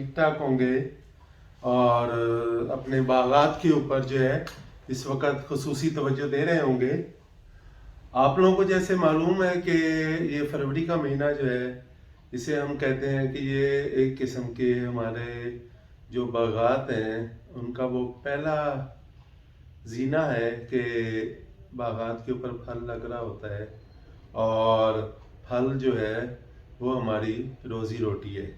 ठीक ठाक होंगे और अपने बागात के ऊपर जो है इस वक्त खुसूसी तवज्जो दे रहे होंगे। आप लोगों को जैसे मालूम है कि ये फरवरी का महीना जो है इसे हम कहते हैं कि ये एक किस्म के हमारे जो बागात हैं उनका वो पहला जीना है कि बागात के ऊपर फल लग रहा होता है और फल जो है वो हमारी रोज़ी रोटी है।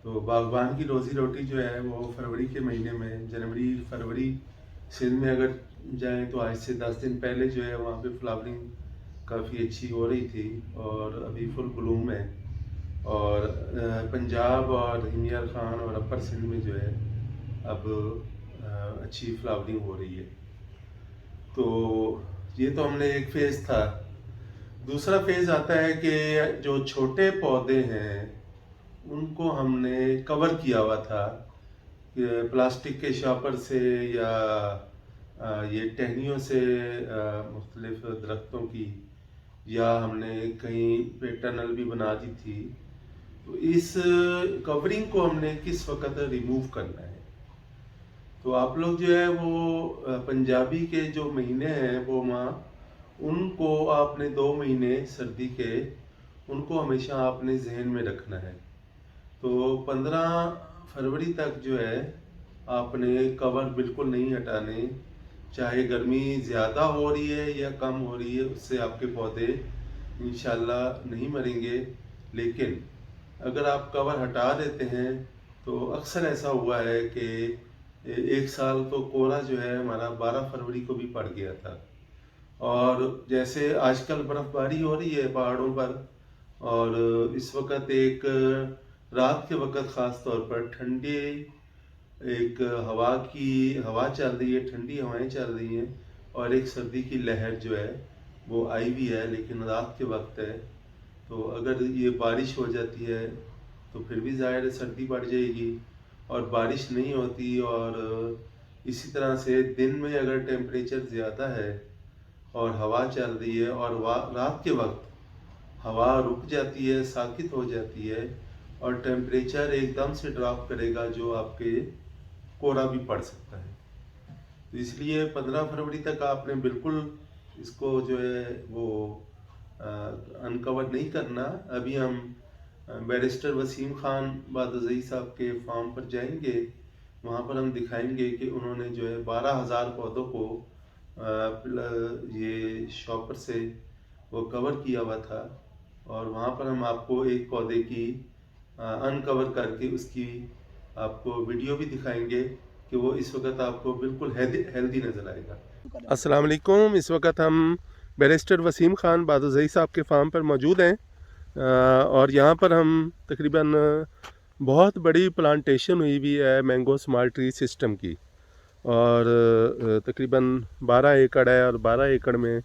तो बागबान की रोज़ी रोटी जो है वो फरवरी के महीने में, जनवरी फरवरी सिंध में अगर जाएं तो आज से 10 दिन पहले जो है वहाँ पे फ्लावरिंग काफ़ी अच्छी हो रही थी और अभी फुल ब्लूम है। और पंजाब और हिमियर खान और अपर सिंध में जो है अब अच्छी फ्लावरिंग हो रही है। तो ये तो हमने एक फेज़ था। दूसरा फेज़ आता है कि जो छोटे पौधे हैं उनको हमने कवर किया हुआ था कि प्लास्टिक के शॉपर से या ये टहनियों से मुख्तलिफ दरख्तों की, या हमने कहीं पे टनल भी बना दी थी। तो इस कवरिंग को हमने किस वक्त रिमूव करना है। तो आप लोग जो है वो पंजाबी के जो महीने हैं वो माह उनको आपने 2 महीने सर्दी के उनको हमेशा आपने जहन में रखना है। तो 15 फरवरी तक जो है आपने कवर बिल्कुल नहीं हटाने, चाहे गर्मी ज़्यादा हो रही है या कम हो रही है, उससे आपके पौधे इंशाल्लाह नहीं मरेंगे। लेकिन अगर आप कवर हटा देते हैं तो अक्सर ऐसा हुआ है कि एक साल तो कोहरा जो है हमारा 12 फरवरी को भी पड़ गया था। और जैसे आजकल बर्फ़बारी हो रही है पहाड़ों पर, और इस वक्त एक रात के वक्त ख़ास तौर पर ठंडी एक हवा चल रही है, ठंडी हवाएं चल रही हैं और एक सर्दी की लहर जो है वो आई भी है, लेकिन रात के वक्त है। तो अगर ये बारिश हो जाती है तो फिर भी ज़ाहिर है सर्दी बढ़ जाएगी, और बारिश नहीं होती और इसी तरह से दिन में अगर टेम्परेचर ज़्यादा है और हवा चल रही है और रात के वक्त हवा रुक जाती है, साकित हो जाती है और टेम्परेचर एकदम से ड्रॉप करेगा जो आपके कोहरा भी पड़ सकता है। तो इसलिए 15 फरवरी तक आपने बिल्कुल इसको जो है वो अनकवर नहीं करना। अभी हम बैरिस्टर वसीम खान बादुज़ई साहब के फार्म पर जाएंगे, वहाँ पर हम दिखाएंगे कि उन्होंने जो है 12,000 पौधों को ये शॉपर से वो कवर किया हुआ था, और वहाँ पर हम आपको एक पौधे की अनकवर करके उसकी आपको वीडियो भी दिखाएंगे कि वो इस वक्त आपको बिल्कुल हेल्दी नज़र आएगा। अस्सलाम वालेकुम। इस वक्त हम बैरिस्टर वसीम खान बादुज़ई साहब के फार्म पर मौजूद हैं और यहाँ पर हम तकरीबन बहुत बड़ी प्लांटेशन हुई हुई है मैंगो स्मॉल ट्री सिस्टम की, और तकरीबन 12 एकड़ है, और 12 एकड़ में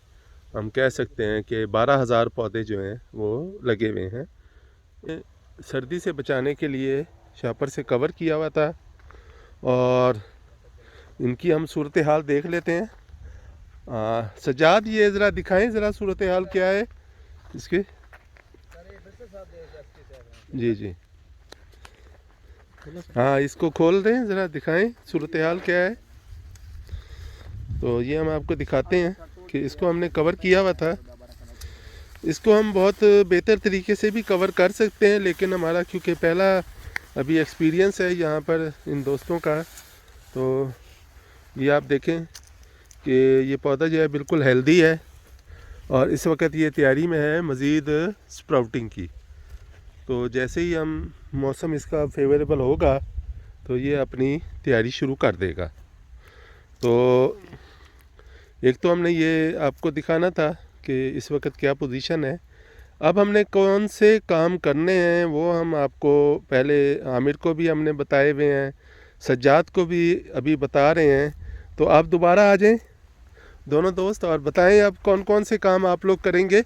हम कह सकते हैं कि 12,000 पौधे जो हैं वो लगे हुए हैं। सर्दी से बचाने के लिए शॉपर से कवर किया हुआ था, और इनकी हम सूरत हाल देख लेते हैं। सज्जाद, ये ज़रा दिखाएं ज़रा सूरत हाल क्या है इसके। जी जी, हाँ, इसको खोल दें ज़रा, दिखाएं सूरत हाल क्या है। तो ये हम आपको दिखाते हैं कि इसको हमने कवर किया हुआ था। इसको हम बहुत बेहतर तरीके से भी कवर कर सकते हैं, लेकिन हमारा क्योंकि पहला अभी एक्सपीरियंस है यहाँ पर इन दोस्तों का, तो ये आप देखें कि ये पौधा जो है बिल्कुल हेल्दी है और इस वक्त ये तैयारी में है मज़ीद स्प्राउटिंग की। तो जैसे ही हम मौसम इसका फेवरेबल होगा तो ये अपनी तैयारी शुरू कर देगा। तो एक तो हमने ये आपको दिखाना था कि इस वक्त क्या पोजीशन है। अब हमने कौन से काम करने हैं वो हम आपको पहले आमिर को भी हमने बताए हुए हैं, सज्जाद को भी अभी बता रहे हैं। तो आप दोबारा आ जाएं दोनों दोस्त और बताएं अब कौन कौन से काम आप लोग करेंगे।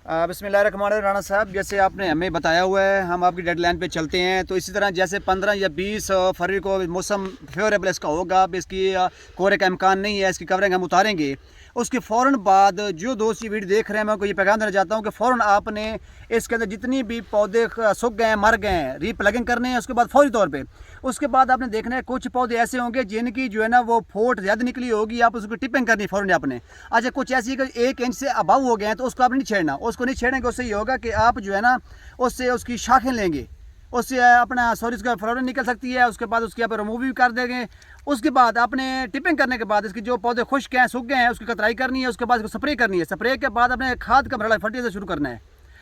बिस्मिल्लाहिर्रहमानिर्रहीम। राणा साहब, जैसे आपने हमें बताया हुआ है हम आपकी डेडलाइन पे चलते हैं, तो इसी तरह जैसे 15 या 20 फरवरी को मौसम फेवरेबल इसका होगा, अब इसकी कोहरे का इम्कान नहीं है, इसकी कवरिंग हम उतारेंगे। उसके फ़ौरन बाद जो दोस्त ये वीडियो देख रहे हैं, मैं उनको ये पैगाम देना चाहता हूँ कि फ़ौरन आपने इसके अंदर जितनी भी पौधे सूख गए हैं, मर गए हैं, रीप्लगिंग करने हैं उसके बाद फौरी तौर पे। उसके बाद आपने देखना है कुछ पौधे ऐसे होंगे जिनकी जो है ना वो फोट ज़्यादा निकली होगी, आप उसको टिपिंग करनी है फ़ौरन आपने। अच्छा, कुछ ऐसी 1 इंच से अबाव हो गए हैं तो उसको आप नहीं छेड़ना, उसको नहीं छेड़ेंगे। उससे ये होगा कि आप जो है ना उससे उसकी शाखें लेंगे, उससे अपना सॉरी उसका फ्लावर निकल सकती है, उसके बाद उसकी आप रिमूव भी कर देंगे। उसके बाद आपने टिपिंग करने के बाद इसकी जो पौधे खुश्क हैं, सूख गए हैं, उसकी कतराई करनी है। उसके बाद इसको स्प्रे करनी है। स्प्रे के बाद आपने खाद का मरहला फर्टिलाइजर शुरू करना है।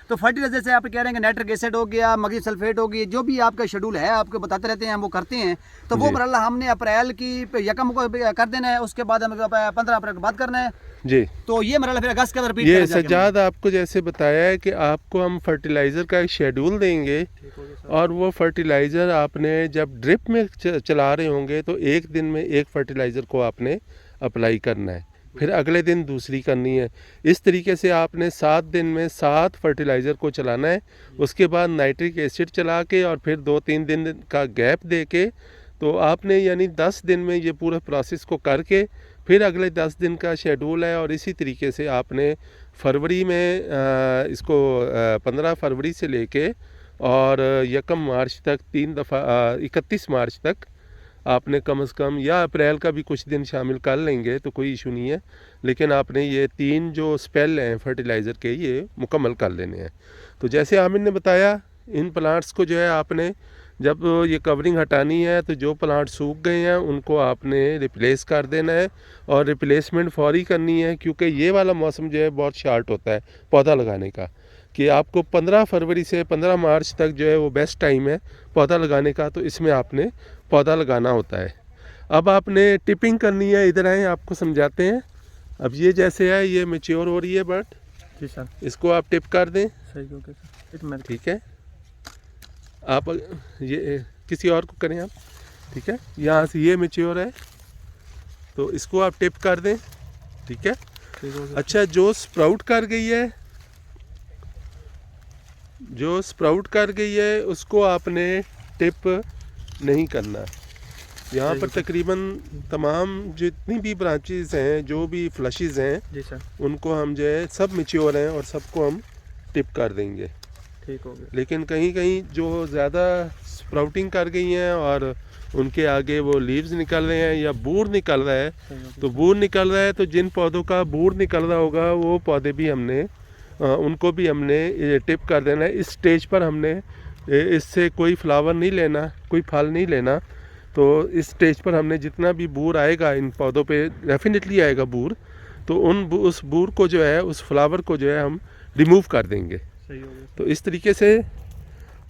तो फर्टिलाइजर जैसे आप कह रहे हैं नाइट्रिक एसिड हो गया, मैग्नीशियम सल्फेट हो गई, जो भी आपका शेड्यूल है आपको बताते रहते हैं, हम वो करते हैं। तो वो मरहला हमने अप्रैल की यकम को कर देना है। उसके बाद हमें 15 अप्रैल के बाद करना है जी। तो ये मरहला फिर अगस्त के अंदर रिपीट ये सज्जाद आपको जैसे बताया है कि आपको हम फर्टिलाइज़र का एक शेड्यूल देंगे, और वो फर्टिलाइज़र आपने जब ड्रिप में चला रहे होंगे तो एक दिन में एक फर्टिलाइज़र को आपने अप्लाई करना है, फिर अगले दिन दूसरी करनी है। इस तरीके से आपने 7 दिन में 7 फर्टिलाइज़र को चलाना है। उसके बाद नाइट्रिक एसिड चला के और फिर 2-3 दिन का गैप दे के, तो आपने यानी 10 दिन में ये पूरा प्रोसेस को करके फिर अगले 10 दिन का शेड्यूल है। और इसी तरीके से आपने फरवरी में इसको 15 फरवरी से लेके और 1 मार्च तक 3 दफ़ा 31 मार्च तक आपने कम से कम, या अप्रैल का भी कुछ दिन शामिल कर लेंगे तो कोई इशू नहीं है, लेकिन आपने ये 3 जो स्पेल हैं फर्टिलाइज़र के ये मुकम्मल कर लेने हैं। तो जैसे आमिर ने बताया, इन प्लांट्स को जो है आपने जब ये कवरिंग हटानी है तो जो प्लांट सूख गए हैं उनको आपने रिप्लेस कर देना है, और रिप्लेसमेंट फौरी करनी है, क्योंकि ये वाला मौसम जो है बहुत शार्ट होता है पौधा लगाने का, कि आपको 15 फरवरी से 15 मार्च तक जो है वो बेस्ट टाइम है पौधा लगाने का। तो इसमें आपने पौधा लगाना होता है। अब आपने टिपिंग करनी है, इधर आए आपको समझाते हैं। अब ये जैसे है ये मैच्योर हो रही है बट जी सर, इसको आप टिप कर दें। सही हो गया सर, ठीक है, आप ये किसी और को करें आप। ठीक है, यहाँ से ये मैच्योर है तो इसको आप टिप कर दें। ठीक है, अच्छा, जो स्प्राउट कर गई है उसको आपने टिप नहीं करना। यहाँ पर तकरीबन तमाम जितनी भी ब्रांचेस हैं, जो भी फ्लशेस हैं जी सर, उनको हम जो है सब मैच्योर हैं और सबको हम टिप कर देंगे। ठीक हो गया। लेकिन कहीं कहीं जो ज़्यादा स्प्राउटिंग कर गई हैं और उनके आगे वो लीव्स निकल रहे हैं या बूर निकल रहा है, तो बूर निकल रहा है तो जिन पौधों का बूर निकल रहा होगा वो पौधे भी हमने उनको भी हमने टिप कर देना है। इस स्टेज पर हमने इससे कोई फ्लावर नहीं लेना, कोई फल नहीं लेना। तो इस स्टेज पर हमने जितना भी बूर आएगा इन पौधों पे डेफिनेटली आएगा बूर, तो उस बूर को जो है, उस फ्लावर को जो है हम रिमूव कर देंगे। सही हो गया। तो इस तरीके से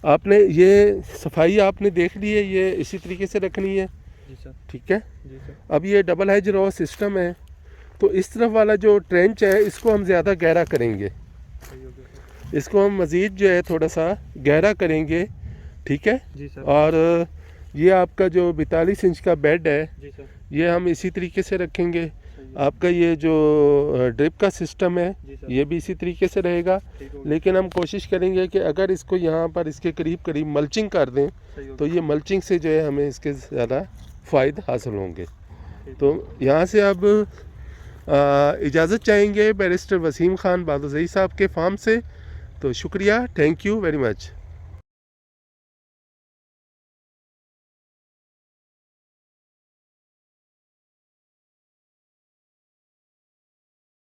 आपने ये सफाई आपने देख ली है, ये इसी तरीके से रखनी है। जी सर, ठीक है जी सर। अब ये डबल हेज रो सिस्टम है, तो इस तरफ वाला जो ट्रेंच है इसको हम ज़्यादा गहरा करेंगे, इसको हम मज़ीद जो है थोड़ा सा गहरा करेंगे। ठीक है जी सर। और ये आपका जो 42 इंच का बेड है जी सर, ये हम इसी तरीके से रखेंगे। आपका ये जो ड्रिप का सिस्टम है ये भी इसी तरीके से रहेगा, लेकिन हम कोशिश करेंगे कि अगर इसको यहाँ पर इसके करीब करीब मल्चिंग कर दें तो ये मल्चिंग से जो है हमें इसके ज़्यादा फ़ायदे हासिल होंगे। तो यहाँ से अब इजाज़त चाहेंगे बैरिस्टर वसीम ख़ान बादुज़ई साहब के फार्म से। तो शुक्रिया, थैंक यू वेरी मच।